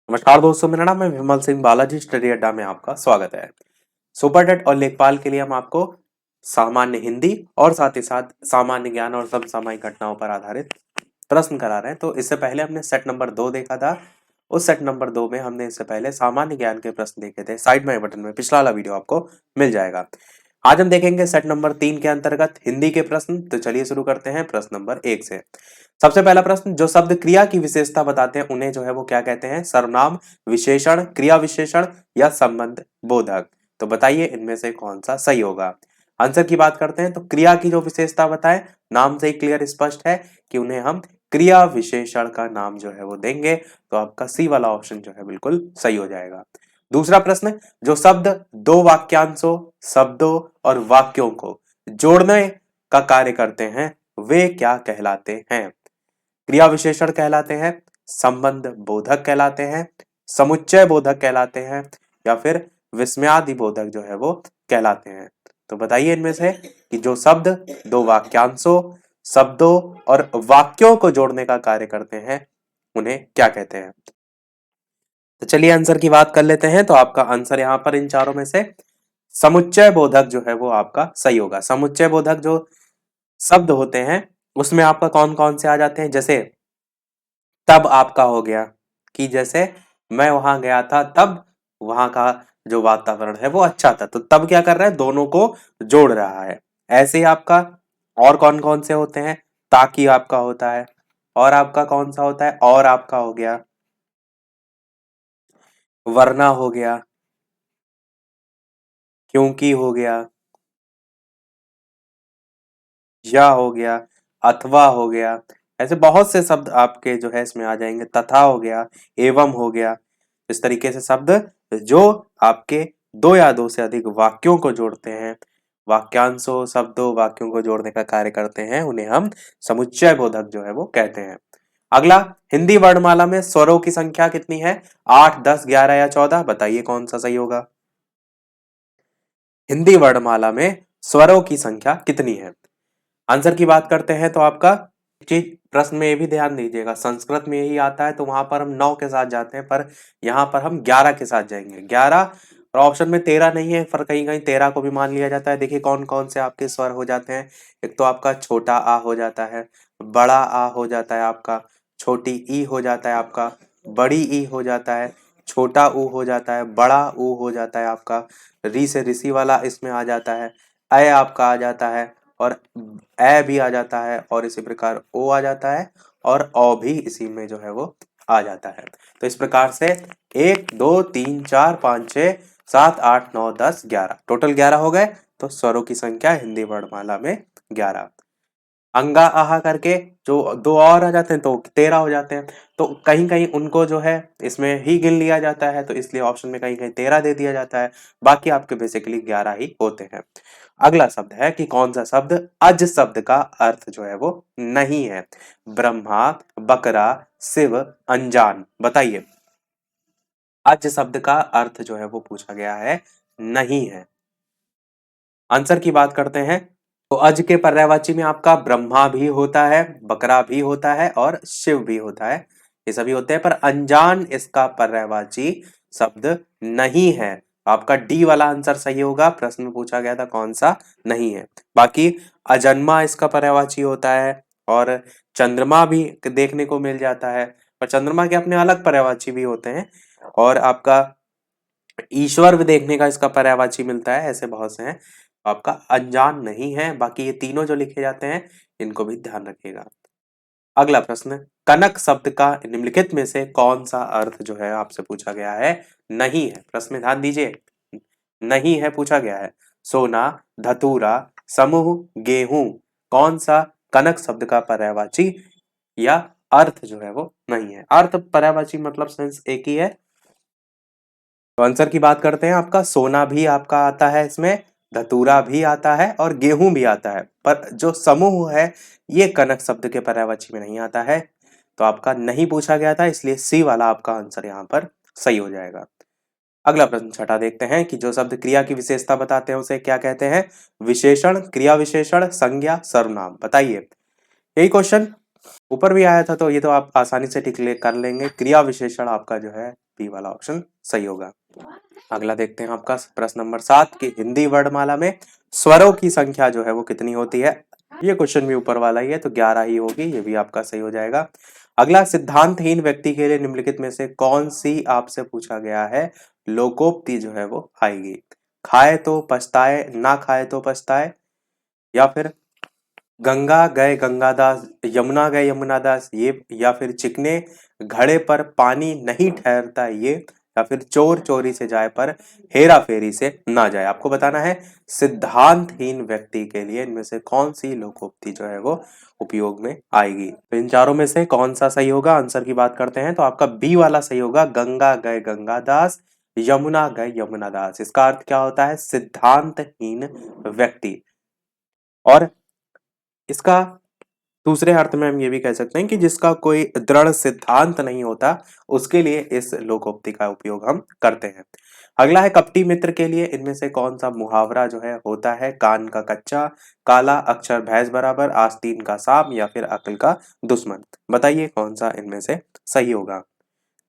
नमस्कार दोस्तों, मेरा नाम है विमल सिंह बालाजी। स्टडी अड्डा में आपका स्वागत है। सुपर टेट और लेखपाल के लिए हम आपको सामान्य हिंदी और साथ ही साथ सामान्य ज्ञान और समसामयिक घटनाओं पर आधारित प्रश्न करा रहे हैं। तो इससे पहले हमने सेट नंबर 2 देखा था। उस सेट नंबर 2 में हमने इससे पहले सामान्य ज्ञान के प्रश्न देखे थे। साइड में बटन में पिछला वाला वीडियो आपको मिल जाएगा। आज हम देखेंगे सेट नंबर 3 के अंतर्गत हिंदी के प्रश्न। तो चलिए शुरू करते हैं प्रश्न नंबर 1 से। सबसे पहला प्रश्न, जो शब्द क्रिया की विशेषता बताते हैं उन्हें जो है वो क्या कहते हैं? सर्वनाम, विशेषण, क्रिया विशेषण या संबंध बोधक। तो बताइए इनमें से कौन सा सही होगा। आंसर की बात करते हैं तो क्रिया की जो विशेषता बताए, नाम से ही क्लियर स्पष्ट है कि उन्हें हम क्रिया विशेषण का नाम जो है वो देंगे। तो आपका सी वाला ऑप्शन जो है बिल्कुल सही हो जाएगा। दूसरा प्रश्न, जो शब्द दो वाक्यांशों, शब्दों और वाक्यों को जोड़ने का कार्य करते हैं वे क्या कहलाते हैं? क्रिया विशेषण कहलाते हैं, संबंध बोधक कहलाते हैं, समुच्चय बोधक कहलाते हैं या फिर विस्मयादि बोधक जो है वो कहलाते हैं। तो बताइए इनमें से कि जो शब्द दो वाक्यांशों, शब्दों और वाक्यों को जोड़ने का कार्य करते हैं उन्हें क्या कहते हैं। तो चलिए आंसर की बात कर लेते हैं। तो आपका आंसर यहाँ पर इन चारों में से समुच्चय बोधक जो है वो आपका सही होगा। समुच्चय बोधक जो शब्द होते हैं उसमें आपका कौन कौन से आ जाते हैं? जैसे तब आपका हो गया कि जैसे मैं वहां गया था तब वहां का जो वातावरण है वो अच्छा था। तो तब क्या कर रहा है? दोनों को जोड़ रहा है। ऐसे ही आपका और कौन कौन से होते हैं? ताकि आपका होता है, और आपका कौन सा होता है? और आपका हो गया, वरना हो गया, क्योंकि हो गया, या हो गया, अथवा हो गया। ऐसे बहुत से शब्द आपके जो है इसमें आ जाएंगे। तथा हो गया, एवं हो गया। इस तरीके से शब्द जो आपके दो या दो से अधिक वाक्यों को जोड़ते हैं, वाक्यांशों, शब्दों, वाक्यों को जोड़ने का कार्य करते हैं, उन्हें हम समुच्चय बोधक जो है वो कहते हैं। अगला, हिंदी वर्णमाला में स्वरों की संख्या कितनी है? 8, 10, 11 या 14? बताइए कौन सा सही होगा। हिंदी वर्णमाला में स्वरों की संख्या कितनी है? आंसर की बात करते हैं तो आपका चीज प्रश्न में ये भी ध्यान दीजिएगा, संस्कृत में यही आता है तो वहां पर हम 9 के साथ जाते हैं, पर यहाँ पर हम 11 के साथ जाएंगे। 11 और ऑप्शन में 13 नहीं है, पर कहीं कहीं 13 को भी मान लिया जाता है। देखिए कौन कौन से आपके स्वर हो जाते हैं। एक तो आपका छोटा आ हो जाता है, बड़ा आ हो जाता है आपका, छोटी ई हो जाता है आपका, बड़ी ई हो जाता है, छोटा ऊ हो जाता है, बड़ा ऊ हो जाता है आपका, री से ऋषि वाला इसमें आ जाता है, अय आपका आ जाता है, और ए भी आ जाता है, और इसी प्रकार ओ आ जाता है, और औ भी इसी में जो है वो आ जाता है। तो इस प्रकार से 1 2 3 4 5 6 7 8 9 10 11 टोटल 11 हो गए। तो स्वरों की संख्या हिंदी वर्णमाला में 11। अंगा आहा करके जो दो और आ जाते हैं तो 13 हो जाते हैं। तो कहीं कहीं उनको जो है इसमें ही गिन लिया जाता है, तो इसलिए ऑप्शन में कहीं कहीं 13 दे दिया जाता है। बाकी आपके बेसिकली 11 ही होते हैं। अगला शब्द है कि कौन सा शब्द अज शब्द का अर्थ जो है वो नहीं है? ब्रह्मा, बकरा, शिव, अनजान। बताइए अज शब्द का अर्थ जो है वो पूछा गया है, नहीं है। आंसर की बात करते हैं तो अज के पर्यायवाची में आपका ब्रह्मा भी होता है, बकरा भी होता है और शिव भी होता है। ये सभी होते हैं, पर अनजान इसका पर्यायवाची शब्द नहीं है। आपका डी वाला आंसर सही होगा। प्रश्न में पूछा गया था कौन सा नहीं है। बाकी अजन्मा इसका पर्यायवाची होता है, और चंद्रमा भी देखने को मिल जाता है, पर चंद्रमा के अपने अलग पर्यायवाची भी होते हैं। और आपका ईश्वर भी देखने का इसका पर्यायवाची मिलता है। ऐसे बहुत से हैं, आपका अनजान नहीं है। बाकी ये तीनों जो लिखे जाते हैं इनको भी ध्यान रखिएगा। अगला प्रश्न, कनक शब्द का निम्नलिखित में से कौन सा अर्थ जो है आपसे पूछा गया है नहीं है? प्रश्न में ध्यान दीजिए, नहीं है पूछा गया है। सोना, धतूरा, समूह, गेहूं, कौन सा कनक शब्द का पर्यायवाची या अर्थ जो है वो नहीं है? अर्थ पर्यायवाची मतलब सेंस एक ही है। तो आंसर की बात करते हैं, आपका सोना भी आपका आता है इसमें, धतूरा भी आता है और गेहूं भी आता है, पर जो समूह है ये कनक शब्द के पर्यायवाची में नहीं आता है। तो आपका नहीं पूछा गया था, इसलिए सी वाला आपका आंसर यहाँ पर सही हो जाएगा। अगला प्रश्न छठा देखते हैं कि जो शब्द क्रिया की विशेषता बताते हैं उसे क्या कहते हैं? विशेषण, क्रिया विशेषण, संज्ञा, सर्वनाम। बताइए। यही क्वेश्चन ऊपर भी आया था, तो ये तो आप आसानी से टिक कर लेंगे। क्रिया विशेषण आपका जो है बी वाला ऑप्शन सही होगा। अगला देखते हैं आपका प्रश्न नंबर 7 कि हिंदी वर्णमाला में स्वरों की संख्या जो है वो कितनी होती है। ये क्वेश्चन भी ऊपर वाला ही है तो 11 ही होगी, ये भी आपका सही हो जाएगा। अगला, सिद्धांतहीन व्यक्ति के लिए निम्नलिखित में से कौन सी आपसे पूछा गया है लोकोक्ति जो है वो आएगी। खाए तो पछताए, ना खाए तो पछताए, या फिर गंगा गए गंगादास यमुना गए यमुनादास, ये, या फिर चिकने घड़े पर पानी नहीं ठहरता ये, या फिर चोर चोरी से जाए पर हेरा फेरी से ना जाए। आपको बताना है सिद्धांतहीन व्यक्ति के लिए इनमें से कौन सी लोकोक्ति जो है वो उपयोग में आएगी। तो इन चारों में से कौन सा सही होगा, आंसर की बात करते हैं तो आपका बी वाला सही होगा, गंगा गए गंगादास यमुना गए यमुनादास। इसका अर्थ क्या होता है, सिद्धांतहीन व्यक्ति। और इसका दूसरे अर्थ में हम ये भी कह सकते हैं कि जिसका कोई दृढ़ सिद्धांत नहीं होता, उसके लिए इस लोकोक्ति का उपयोग हम करते हैं। अगला है, कपटी मित्र के लिए इनमें से कौन सा मुहावरा जो है होता है। कान का कच्चा, काला अक्षर भैंस बराबर, आस्तीन का सांप, या फिर अक्ल का दुश्मन। बताइए कौन सा इनमें से सही होगा।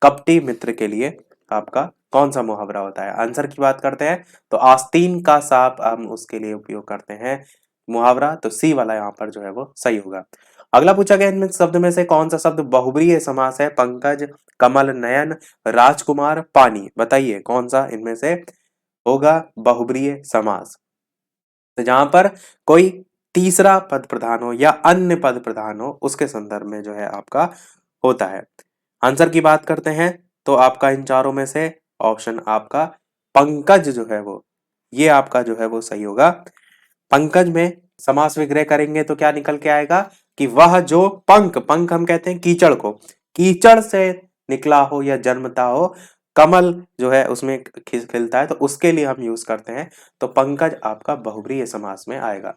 कपटी मित्र के लिए आपका कौन सा मुहावरा होता है। आंसर की बात करते हैं तो आस्तीन का सांप हम उसके लिए उपयोग करते हैं मुहावरा, तो सी वाला यहाँ पर जो है वो सही होगा। अगला पूछा गया इनमें शब्द में से कौन सा शब्द बहुब्रीहि समास है। पंकज, कमल, नयन, राजकुमार, पानी। बताइए कौन सा इनमें से होगा बहुब्रीहि समास। तो जहां पर कोई तीसरा पद प्रधान हो या अन्य पद प्रधान हो, उसके संदर्भ में जो है आपका होता है। आंसर की बात करते हैं तो आपका इन चारों में से ऑप्शन आपका पंकज जो है वो, ये आपका जो है वो सही होगा। पंकज में समास विग्रह करेंगे तो क्या निकल के आएगा कि वह जो पंख, पंख हम कहते हैं कीचड़ को, कीचड़ से निकला हो या जन्मता हो, कमल जो है उसमें खिलता है, तो उसके लिए हम यूज करते हैं। तो पंकज आपका बहुब्रीहि समास में आएगा।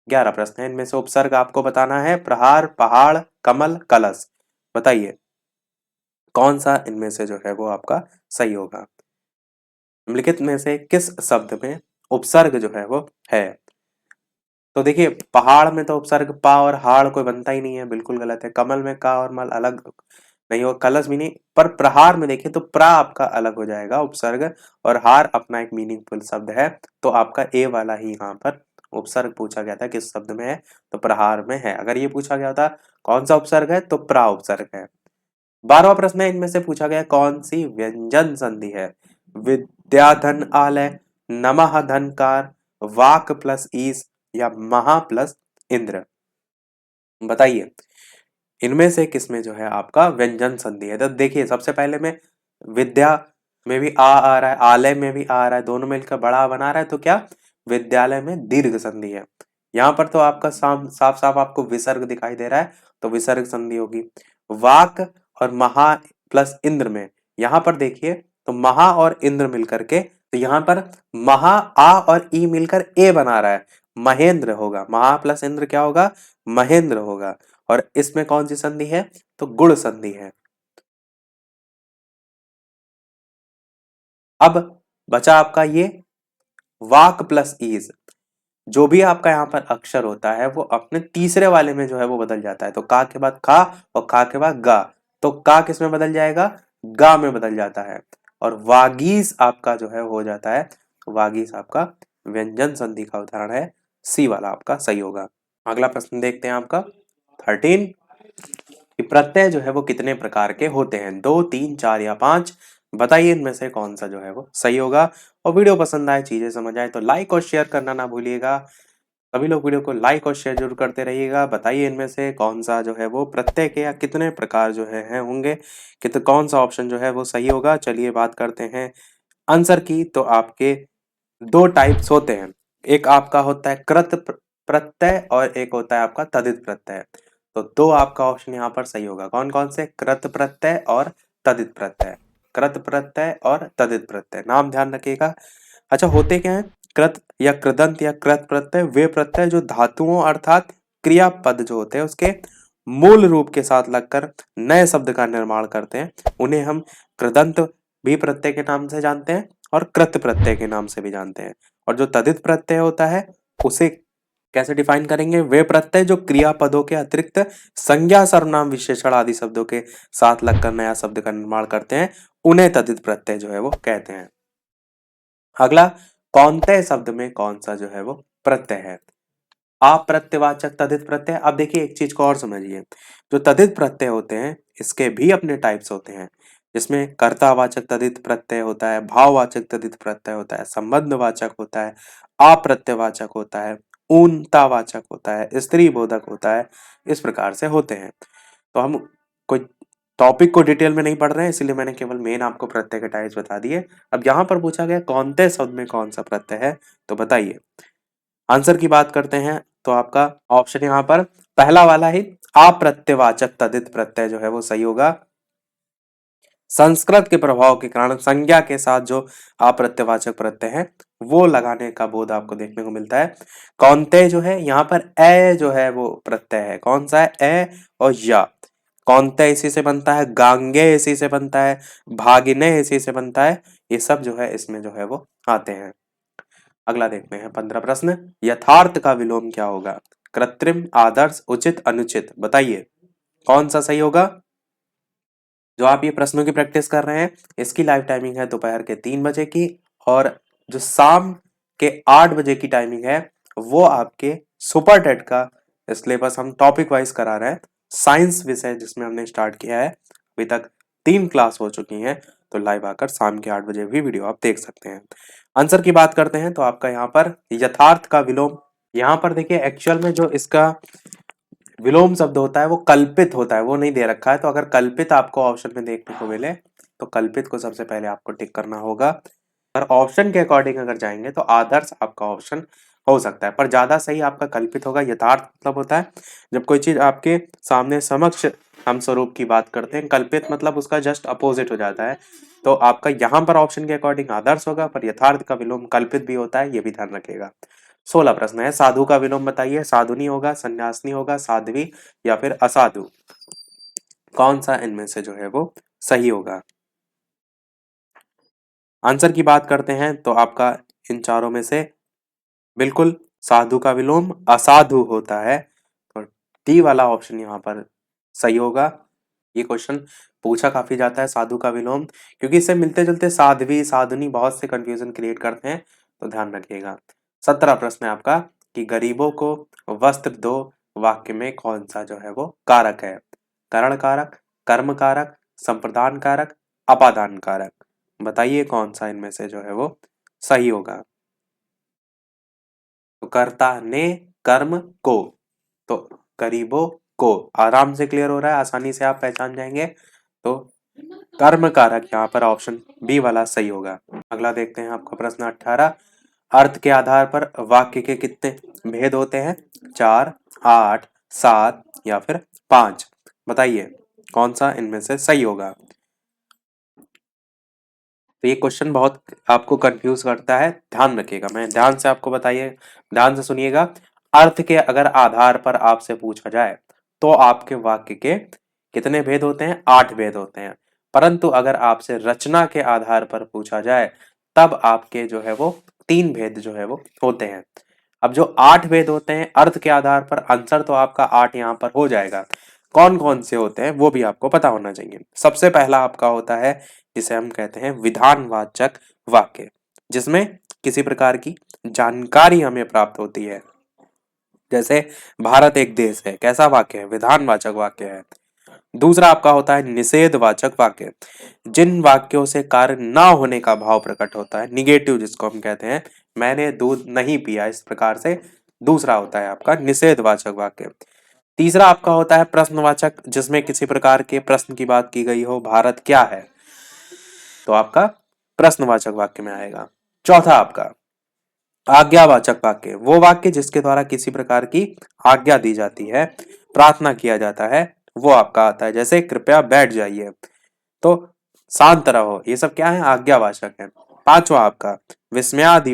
11 प्रश्न है, इनमें से उपसर्ग आपको बताना है। प्रहार, पहाड़, कमल, कलश। बताइए कौन सा इनमें से जो है वो आपका सही होगा। निम्नलिखित में से किस शब्द में उपसर्ग जो है वो है। तो देखिए पहाड़ में तो उपसर्ग पा और हाड़ कोई बनता ही नहीं है, बिल्कुल गलत है। कमल में का और मल अलग नहीं हो, कलश भी नहीं। पर प्रहार में देखिए तो प्रा आपका अलग हो जाएगा उपसर्ग, और हार अपना एक मीनिंगफुल शब्द है, तो आपका ए वाला ही यहाँ पर उपसर्ग पूछा गया था किस शब्द में है, तो प्रहार में है। अगर ये पूछा गया था कौन सा उपसर्ग है, तो प्रा उपसर्ग है। 12वां प्रश्न है, इनमें से पूछा गया कौन सी व्यंजन संधि है। विद्याधन आलय, नमः धनकार, वाक प्लस ईस, या महा प्लस इंद्र। बताइए इनमें से किसमें जो है आपका व्यंजन संधि है। तो देखिए सबसे पहले में विद्या में भी आ रहा है, आलय में भी आ रहा है, दोनों मिलकर बड़ा बना रहा है, तो क्या विद्यालय में दीर्घ संधि है। यहाँ पर तो आपका साफ साफ आपको विसर्ग दिखाई दे रहा है, तो विसर्ग संधि होगी। वाक और महा प्लस इंद्र में यहाँ पर देखिए तो महा और इंद्र मिलकर के, तो यहाँ पर महा आ और ई मिलकर ए बना रहा है, महेंद्र होगा। महा प्लस इंद्र क्या होगा, महेंद्र होगा। और इसमें कौन सी संधि है, तो गुण संधि है। अब बचा आपका ये वाक प्लस ईज, जो भी आपका यहाँ पर अक्षर होता है वो अपने तीसरे वाले में जो है वो बदल जाता है। तो का के बाद खा और खा के बाद गा, तो का किस में बदल जाएगा, गा में बदल जाता है। और वागीस आपका जो है हो जाता है, वागीस आपका व्यंजन संधि का उदाहरण है, सी वाला आपका सही होगा। अगला प्रश्न देखते हैं आपका 13 कि प्रत्यय जो है वो कितने प्रकार के होते हैं, 2, 3, 4 या 5। बताइए इनमें से कौन सा जो है वो सही होगा। और वीडियो पसंद आए, चीजें समझ आए तो लाइक और शेयर करना ना भूलिएगा। सभी लोग वीडियो को लाइक और शेयर जरूर करते रहिएगा। बताइए इनमें से कौन सा जो है वो प्रत्यय के या कितने प्रकार जो है होंगे, कित कौन सा ऑप्शन जो है वो सही होगा। चलिए बात करते हैं आंसर की। तो आपके दो टाइप्स होते हैं, एक आपका होता है कृत प्रत्यय और एक होता है आपका तदित प्रत्यय। तो दो आपका ऑप्शन यहाँ पर सही होगा। कौन कौन से, कृत प्रत्यय और तदित प्रत्यय। कृत प्रत्यय और तदित प्रत्यय, नाम ध्यान रखिएगा। अच्छा होते क्या है, कृत या कृदंत या कृत प्रत्यय वे प्रत्यय जो धातुओं अर्थात क्रियापद जो होते हैं उसके मूल रूप के साथ लगकर नए शब्द का निर्माण करते हैं, उन्हें हम कृदंत भी प्रत्यय के नाम से जानते हैं और कृत प्रत्यय के नाम से भी जानते हैं। और जो तदित प्रत्यय होता है उसे कैसे डिफाइन करेंगे? वे प्रत्यय जो क्रियापदों के अतिरिक्त संज्ञा, सर्वनाम, विशेषण आदि शब्दों के साथ लगकर नया शब्द का निर्माण करते हैं, उन्हें तद्धित प्रत्यय जो है वो कहते हैं। अगला, कौनते शब्द में कौन सा जो है वो प्रत्यय है? अप्रत्ययवाचक तद्धित प्रत्यय। अब देखिए एक चीज को और समझिए, जो तद्धित प्रत्यय होते हैं इसके भी अपने टाइप्स होते हैं, जिसमें कर्तावाचक तद्धित प्रत्यय होता है, भाववाचक तद्धित प्रत्यय होता है, संबंधवाचक होता है, अप्रत्ययवाचक होता है, ऊनतावाचक होता है, स्त्री बोधक होता है, इस प्रकार से होते हैं। तो हम कोई टॉपिक को डिटेल में नहीं पढ़ रहे हैं, इसलिए मैंने केवल मेन आपको प्रत्यय के टाइप्स बता दिए। अब यहाँ पर पूछा गया कौनते शब्द में कौन सा प्रत्यय है, तो बताइए। आंसर की बात करते हैं तो आपका ऑप्शन यहाँ पर पहला वाला ही अप्रत्ययवाचक तद्धित प्रत्यय जो है वो सही होगा। संस्कृत के प्रभाव के कारण संज्ञा के साथ जो अप्रत्ययवाचक प्रत्यय है वो लगाने का बोध आपको देखने को मिलता है। कौनते जो है यहाँ पर ए जो है वो प्रत्यय है, कौन सा है? ए और या। कौनते इसी से बनता है, गांगे इसी से बनता है, भागिने इसी से बनता है, ये सब जो है इसमें जो है वो आते हैं। अगला देखते हैं 15 प्रश्न। यथार्थ का विलोम क्या होगा? कृत्रिम, आदर्श, उचित, अनुचित, बताइए कौन सा सही होगा? जो आप ये प्रश्नों की प्रैक्टिस कर रहे हैं इसकी लाइव टाइमिंग है दोपहर के 3 बजे की, और जो शाम के 8 बजे की टाइमिंग है वो आपके सुपर टेट का सिलेबस हम टॉपिक वाइज करा रहे हैं। साइंस विषय जिसमें हमने स्टार्ट किया है, अभी तक 3 क्लास हो चुकी हैं, तो लाइव आकर शाम के 8 बजे भी वीडियो आप देख सकते हैं। आंसर की बात करते हैं तो आपका यहाँ पर यथार्थ का विलोम, यहाँ पर देखिए एक्चुअल में जो इसका विलोम शब्द होता है वो कल्पित होता है, वो नहीं दे रखा है। तो अगर कल्पित आपको ऑप्शन में देखने को मिले तो कल्पित को सबसे पहले आपको टिक करना होगा। अगर ऑप्शन के अकॉर्डिंग अगर जाएंगे तो आदर्श आपका ऑप्शन हो सकता है, पर ज्यादा सही आपका कल्पित होगा। यथार्थ मतलब होता है जब कोई चीज आपके सामने समक्ष हम स्वरूप की बात करते हैं, कल्पित मतलब उसका जस्ट अपोजिट हो जाता है। तो आपका यहाँ पर ऑप्शन के अकॉर्डिंग आदर्श होगा, पर यथार्थ का विलोम कल्पित भी होता है, ये भी ध्यान रखिएगा। 16 प्रश्न है, साधु का विलोम बताइए। साधुनी होगा, सन्यासिनी होगा, साध्वी या फिर असाधु, कौन सा इनमें से जो है वो सही होगा? आंसर की बात करते हैं तो आपका इन चारों में से बिल्कुल साधु का विलोम असाधु होता है, तो डी वाला ऑप्शन यहाँ पर सही होगा। ये क्वेश्चन पूछा काफी जाता है साधु का विलोम, क्योंकि इससे मिलते जुलते साध्वी, साधुनी बहुत से कंफ्यूजन क्रिएट करते हैं, तो ध्यान रखिएगा। 17 प्रश्न है आपका कि गरीबों को वस्त्र दो वाक्य में कौन सा जो है वो कारक है? करण कारक, कर्म कारक, संप्रदान कारक, अपादान कारक, बताइए कौन सा इनमें से जो है वो सही होगा? तो कर्ता ने कर्म को, तो गरीबों को आराम से क्लियर हो रहा है, आसानी से आप पहचान जाएंगे। तो कर्म कारक यहाँ पर ऑप्शन बी वाला सही होगा। अगला देखते हैं आपका प्रश्न 18। अर्थ के आधार पर वाक्य के कितने भेद होते हैं? 4, 8, 7 या फिर 5, बताइए कौन सा इनमें से सही होगा? तो ये क्वेश्चन बहुत आपको कंफ्यूज करता है, ध्यान रखिएगा, मैं ध्यान से आपको बताइए, ध्यान से सुनिएगा। अर्थ के अगर आधार पर आपसे पूछा जाए तो आपके वाक्य के कितने भेद होते हैं? 8 भेद होते हैं। परंतु अगर आपसे रचना के आधार पर पूछा जाए तब आपके जो है वो 3 भेद जो है वो होते हैं। अब जो 8 भेद होते हैं अर्थ के आधार पर, आंसर तो आपका 8 यहाँ पर हो जाएगा। कौन कौन से होते हैं वो भी आपको पता होना चाहिए। सबसे पहला आपका होता है जिसे हम कहते हैं विधानवाचक वाक्य, जिसमें किसी प्रकार की जानकारी हमें प्राप्त होती है। जैसे भारत एक देश है, कैसा वाक्य है? विधानवाचक वाक्य है। दूसरा आपका होता है निषेधवाचक वाक्य, जिन वाक्यों से कार्य ना होने का भाव प्रकट होता है, निगेटिव जिसको हम कहते हैं, मैंने दूध नहीं पिया, इस प्रकार से दूसरा होता है आपका निषेधवाचक वाक्य। तीसरा आपका होता है प्रश्नवाचक, जिसमें किसी प्रकार के प्रश्न की बात की गई हो, भारत क्या है, तो आपका प्रश्नवाचक वाक्य में आएगा। चौथा आपका आज्ञावाचक वाक्य, वो वाक्य जिसके द्वारा किसी प्रकार की आज्ञा दी जाती है, प्रार्थना किया जाता है, वो आपका आता है। जैसे कृपया बैठ जाइए, तो शांत रहो, ये सब क्या है? आज्ञावाचक है। पांचवा आपका विस्मयादि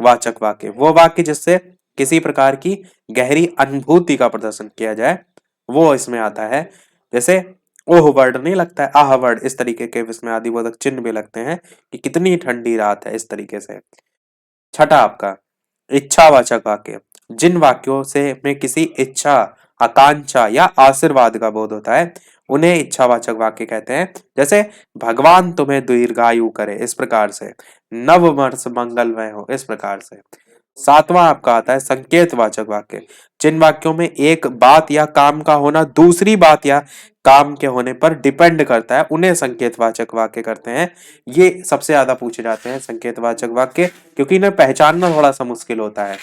वाचक वाक्य, वो वाक्य जिससे किसी प्रकार की गहरी अनुभूति का प्रदर्शन किया जाए, वो इसमें आता है। जैसे ओह वर्ड नहीं लगता है, आह वर्ड, इस तरीके के विस्मयादि बोधक चिन्ह भी लगते हैं कि कितनी ठंडी रात है, इस तरीके से। छठा आपका इच्छावाचक वाक्य, जिन वाक्यों से में किसी इच्छा, आकांक्षा या आशीर्वाद का बोध होता है उन्हें इच्छावाचक वाक्य कहते हैं। जैसे भगवान तुम्हें दीर्घायु करे, इस प्रकार से। नव वर्ष मंगलमय हो, इस प्रकार से। सातवां आपका आता है संकेतवाचक वाक्य। जिन वाक्यों में एक बात या काम का होना दूसरी बात या काम के होने पर डिपेंड करता है उन्हें संकेतवाचक वाक्य करते हैं। ये सबसे ज्यादा पूछे जाते हैं संकेतवाचक वाक्य, क्योंकि इन्हें पहचानना थोड़ा सा मुश्किल होता है।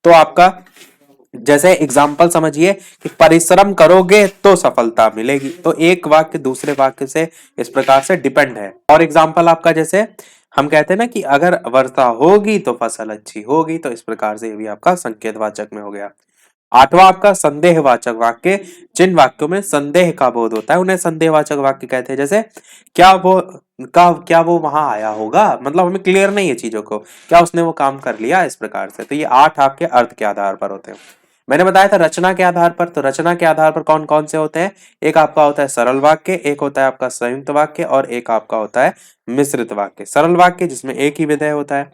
तो आपका जैसे एग्जाम्पल समझिए कि परिश्रम करोगे तो सफलता मिलेगी, तो एक वाक्य दूसरे वाक्य से इस प्रकार से डिपेंड है। और एग्जाम्पल आपका जैसे हम कहते हैं ना कि अगर वर्षा होगी तो फसल अच्छी होगी, तो इस प्रकार से ये भी आपका संकेतवाचक में हो गया। आठवां आपका संदेहवाचक वाक्य। जिन वाक्यों में संदेह का बोध होता है उन्हें संदेहवाचक वाक्य कहते हैं। जैसे क्या वो वहां आया होगा, मतलब हमें क्लियर नहीं है चीजों को, क्या उसने वो काम कर लिया, इस प्रकार से। तो ये 8 आपके अर्थ के आधार पर होते हैं। मैंने बताया था रचना के आधार पर, तो रचना के आधार पर कौन कौन से होते हैं? एक आपका होता है सरल वाक्य, एक होता है आपका संयुक्त वाक्य, और एक आपका होता है मिश्रित वाक्य। सरल वाक्य जिसमें एक ही विधेय होता है,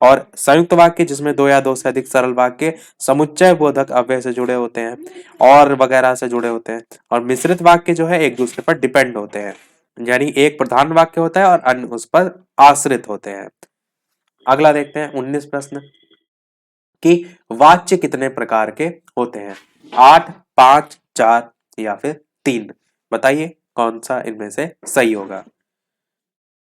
और संयुक्त वाक्य जिसमें दो या दो से अधिक सरल वाक्य समुच्चय बोधक अव्यय से जुड़े होते हैं और वगैरह से जुड़े होते हैं। और मिश्रित वाक्य जो है एक दूसरे पर डिपेंड होते हैं, यानी एक प्रधान वाक्य होता है और अन्य उस पर आश्रित होते हैं। अगला देखते हैं 19 प्रश्न कि वाच्य कितने प्रकार के होते हैं? 8, 5, 4 या फिर 3? बताइए कौन सा इनमें से सही होगा।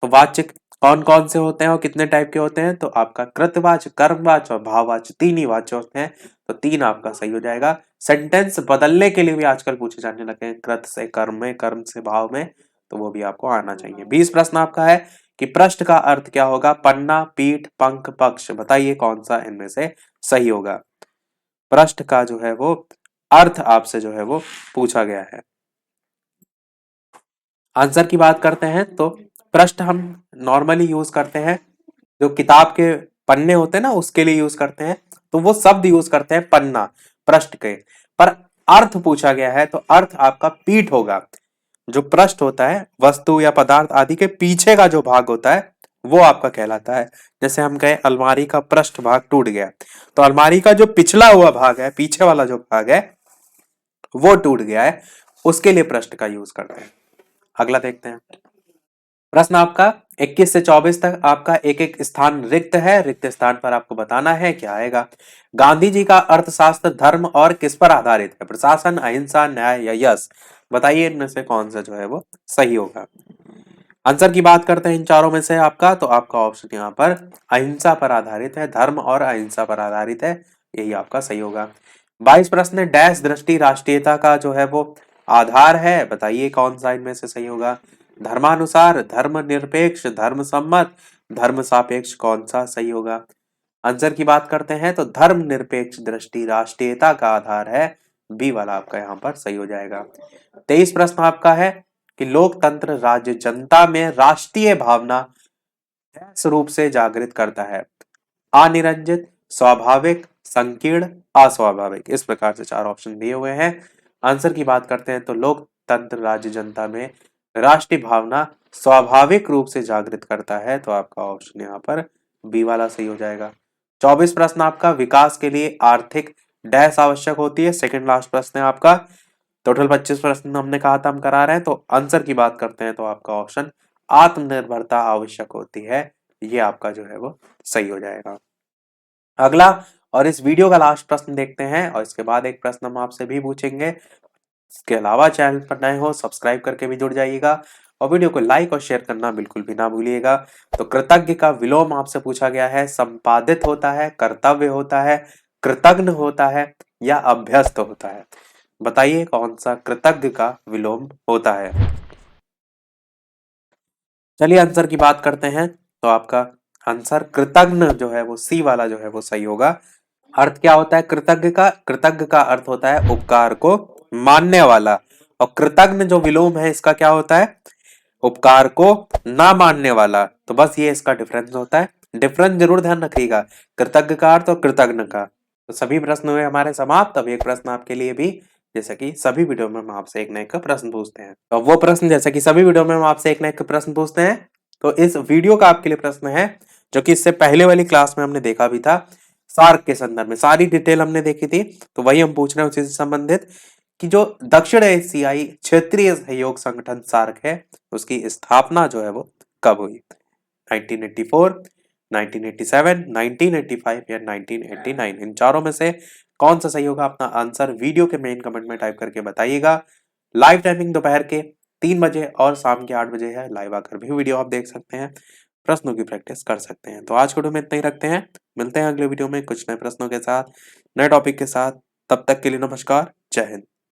तो वाच्य कौन कौन से होते हैं और कितने टाइप के होते हैं? तो आपका कृतवाच्य, कर्मवाच्य और भाववाच्य, 3 ही वाच्य होते हैं, तो 3 आपका सही हो जाएगा। सेंटेंस बदलने के लिए भी आजकल पूछे जाने लगे हैं, कृत से कर्म में, कर्म से भाव में, तो वो भी आपको आना चाहिए। 20 प्रश्न आपका है कि पृष्ठ का अर्थ क्या होगा? पन्ना, पीठ, पंख, पक्ष। बताइए कौन सा इनमें से सही होगा। पृष्ठ का जो है वो अर्थ आपसे जो है वो पूछा गया है। आंसर की बात करते हैं तो पृष्ठ हम नॉर्मली यूज करते हैं, जो किताब के पन्ने होते हैं ना उसके लिए यूज करते हैं, तो वो शब्द यूज करते हैं पन्ना पृष्ठ के। पर अर्थ पूछा गया है तो अर्थ आपका पीठ होगा। जो पृष्ठ होता है वस्तु या पदार्थ आदि के पीछे का जो भाग होता है वो आपका कहलाता है। जैसे हम कहें अलमारी का पृष्ठ भाग टूट गया, तो अलमारी का जो पिछला हुआ भाग है, पीछे वाला जो भाग है वो टूट गया है, उसके लिए पृष्ठ का यूज करते हैं। अगला देखते हैं प्रश्न आपका 21 से 24 तक आपका एक एक स्थान रिक्त है, रिक्त स्थान पर आपको बताना है क्या आएगा। गांधी जी का अर्थशास्त्र धर्म और किस पर आधारित है? प्रशासन, अहिंसा, न्याय या यश? बताइए इनमें से कौन सा जो है वो सही होगा। आंसर की बात करते हैं इन चारों में से आपका, तो आपका ऑप्शन यहाँ पर अहिंसा पर आधारित है, धर्म और अहिंसा पर आधारित है, यही आपका सही होगा। 22 प्रश्न डैश दृष्टि राष्ट्रीयता का जो है वो आधार है, बताइए कौन सा इनमें से सही होगा। धर्मानुसार, धर्म निरपेक्ष, धर्म सम्मत, धर्म सापेक्ष, कौन सा सही होगा। आंसर की बात करते हैं तो धर्म निरपेक्ष दृष्टि राष्ट्रीयता का आधार है, बी वाला आपका यहाँ पर सही हो जाएगा। 23 प्रश्न आपका है कि लोकतंत्र राज्य जनता में राष्ट्रीय भावना किस रूप से जागृत करता है? अनिरंजित, स्वाभाविक, संकीर्ण, अस्वाभाविक, इस प्रकार से 4 ऑप्शन दिए हुए हैं। आंसर की बात करते हैं तो लोकतंत्र राज्य जनता में राष्ट्रीय भावना स्वाभाविक रूप से जागृत करता है, तो आपका ऑप्शन यहाँ पर बी वाला सही हो जाएगा। 24 प्रश्न आपका विकास के लिए आर्थिक डैश आवश्यक होती है, सेकंड लास्ट प्रश्न है आपका। टोटल 25 प्रश्न हमने कहा था हम करा रहे हैं, तो आंसर की बात करते हैं तो आपका ऑप्शन आत्मनिर्भरता आवश्यक होती है, ये आपका जो है वो सही हो जाएगा। अगला और इस वीडियो का लास्ट प्रश्न देखते हैं, और इसके बाद एक प्रश्न हम आपसे भी पूछेंगे। इसके अलावा चैनल पर नए हो सब्सक्राइब करके भी जुड़ जाइएगा, और वीडियो को लाइक और शेयर करना बिल्कुल भी ना भूलिएगा। तो कृतज्ञ का विलोम आपसे पूछा गया है, संपादित होता है, कर्तव्य होता है, कृतघ्न होता है या अभ्यस्त होता है? बताइए कौन सा कृतज्ञ का विलोम होता है। चलिए आंसर की बात करते हैं, तो आपका आंसर कृतघ्न जो है वो सी वाला जो है वो सही होगा। अर्थ क्या होता है कृतज्ञ का? कृतज्ञ का अर्थ होता है उपकार को मानने वाला, और कृतघ्न जो विलोम है इसका क्या होता है? उपकार को ना मानने वाला। तो बस ये इसका डिफरेंस होता है, डिफरेंस जरूर ध्यान रखिएगा, कृतज्ञ का अर्थ और कृतघ्न का। तो सभी प्रश्न हुए हमारे समाप्त। अब एक प्रश्न आपके लिए भी, जैसे कि सभी वीडियो में हम आपसे एक न एक प्रश्न पूछते हैं, तो वो प्रश्न जैसे कि सभी वीडियो में हम आपसे एक न एक प्रश्न पूछते हैं, तो इस वीडियो का आपके लिए प्रश्न है जो कि इससे पहले वाली क्लास में हमने देखा भी था। सार्क के संदर्भ में सारी डिटेल हमने देखी थी, तो वही हम पूछ रहे हैं उसी से संबंधित कि जो दक्षिण एशियाई क्षेत्रीय सहयोग संगठन सार्क है, उसकी स्थापना जो है वो कब हुई? 1984, 1987, 1985 या 1989? इन चारों में से कौन सा सही होगा? अपना आंसर वीडियो के मेन कमेंट में टाइप करके बताइएगा। लाइव टाइमिंग दोपहर के 3 बजे और शाम के 8 बजे है। लाइव आकर भी वीडियो आप देख सकते हैं, प्रश्नों की प्रैक्टिस कर सकते हैं। तो आज के वीडियो में इतना ही रखते हैं, मिलते हैं अगले वीडियो में कुछ नए प्रश्नों के साथ, नए टॉपिक के साथ। तब तक के लिए नमस्कार, जय हिंद।